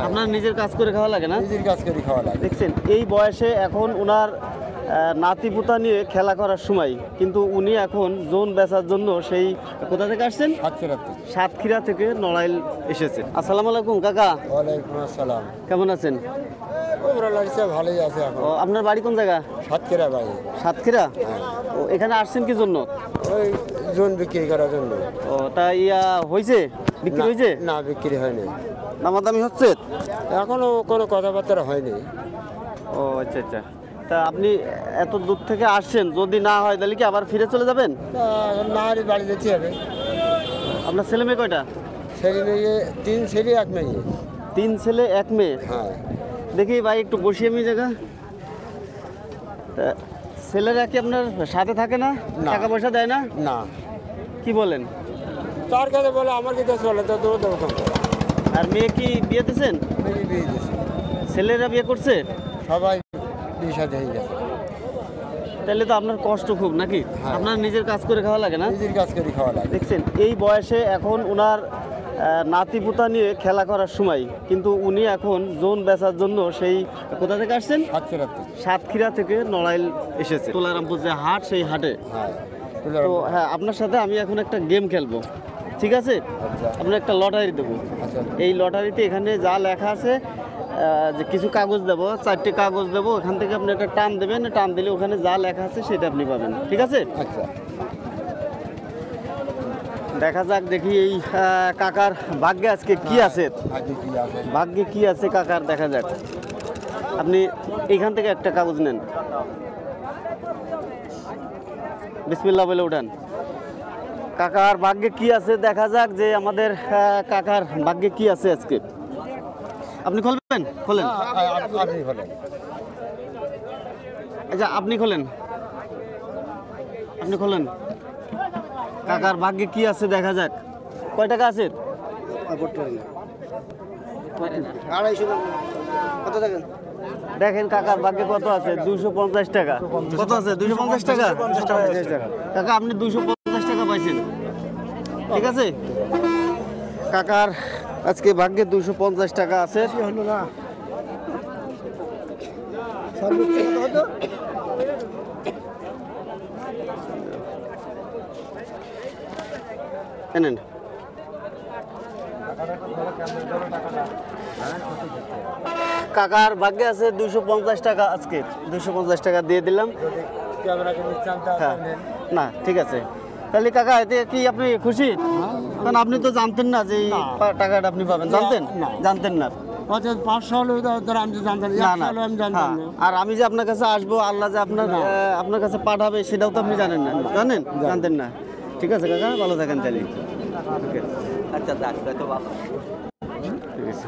আপনার নিজের কাজ করে খাওয়া লাগে না? নিজের কাজ করে খাওয়া লাগে। দেখছেন এই বয়সে এখন ওনার নাতিপুতা নিয়ে খেলা করার সময়, কিন্তু উনি এখন জোন বেচার জন্য সেই কোথা থেকে আসছেন? সাতক্ষীরা থেকে নড়াইল এসেছে। আসসালামু আলাইকুম কাকা। ওয়ালাইকুম আসসালাম। কেমন আছেন? ভালোই আছে। ও, আপনার বাড়ি কোন জায়গা? সাতক্ষীরা বাড়ি। সাতক্ষীরা? ও, এখানে আসছেন কি জন্য? ওই জোন বিক্রি করার জন্য। ও, তা হয়েছে, বিক্রি হয়েছে? না, বিক্রি হয়নি। দামাদামি হচ্ছে? এখনো কোনো কথাবার্তা হয়নি। ও আচ্ছা আচ্ছা। তা আপনি এত দূর থেকে আসছেন, যদি না হয় তাহলে কি আবার ফিরে চলে যাবেন? না, বাড়ি যেতে হবে। আপনার ছেলে মেয়ে কয়টা? ছেলে মেয়ে 3 ছেলে 1 মেয়ে। 3 ছেলে 1 মেয়ে? হ্যাঁ। দেখি ভাই একটু বসি আমি জায়গা। তা ছেলেরা কি আপনার সাথে থাকে না? টাকা পয়সা দেয় না? না। কি বলেন? তার কাছে বলে আমার কাছে চলে তো দৌড় দৌড়। আর মেয়ে কি বিয়ে দিয়েছেন? মেয়ে বিয়ে দিয়েছে। ছেলেরা বিয়ে করছে? সবাই বিয়ে শাদী হয়ে গেছে। তাহলে তো আপনার কষ্ট খুব নাকি? আপনার নিজের কাজ করে খাওয়া লাগে না? নিজের কাজ করে খাওয়া লাগে। দেখছেন এই বয়সে এখন ওনার নাতিপুতা নিয়ে খেলা করার সময়, কিন্তু উনি এখন জোন বেচার জন্য সেই কোথা থেকে আসছেন? সাতক্ষীরা থেকে নড়াইল এসেছে। তোলারামপুর যে হাট, সেই হাটে। তো হ্যাঁ, আপনার সাথে আমি এখন একটা গেম খেলবো, ঠিক আছে? আপনার একটা লটারি দেবো। এই লটারিতে এখানে যা লেখা আছে, যে কিছু কাগজ দেবো, 4টে কাগজ দেবো, ওখান থেকে আপনি একটা টান দেবেন, টান দিলে ওখানে যা লেখা আছে সেটা আপনি পাবেন, ঠিক আছে? আচ্ছা, দেখা যাক, দেখি এই কাকার ভাগ্যে আজকে কি আছে। ভাগ্যে কি আছে কাকার, দেখা যাক। আপনি এইখান থেকে একটা কাগজ নেন, বিসমিল্লাহ বলে উঠান। কাকার ভাগ্যে কি আছে দেখা যাক, যে আমাদের কাকার ভাগ্যে কি আছে আজকে। আপনি খুলবেন? খোলেন। আচ্ছা, আপনি খোলেন, আপনি খোলেন। কাকার ভাগ্যে কি আছে দেখা যাক। কয় টাকা আছে? দেখেন কাকার ভাগ্যে কত আছে। 250 টাকা। কত আছে? 250 টাকা। কাকা আপনি 250 টাকা পাইছেন, ঠিক আছে? কাকার আজকে ভাগ্যে 250 টাকা আছে। এনেন। কাকার ভাগ্যে আছে 250 টাকা। আজকে 250 টাকা দিয়ে দিলাম। হ্যাঁ, না ঠিক আছে। তাহলে কাকা এতে কি আপনি খুশি? কারণ আপনি তো জানতেন না যে এই টাকাটা আপনি পাবেন। জানতেন? জানতেন না। 500 হলে আমি জানতাম না। আর আমি যে আপনার কাছে আসবো, আল্লাহ যে আপনার কাছে পাঠাবে, সেটাও তো আপনি জানেন না। জানেন? জানতেন না। ঠিক আছে কাকা, ভালো থাকেন তাহলে। আচ্ছা, তো ভালো। ঠিক আছে।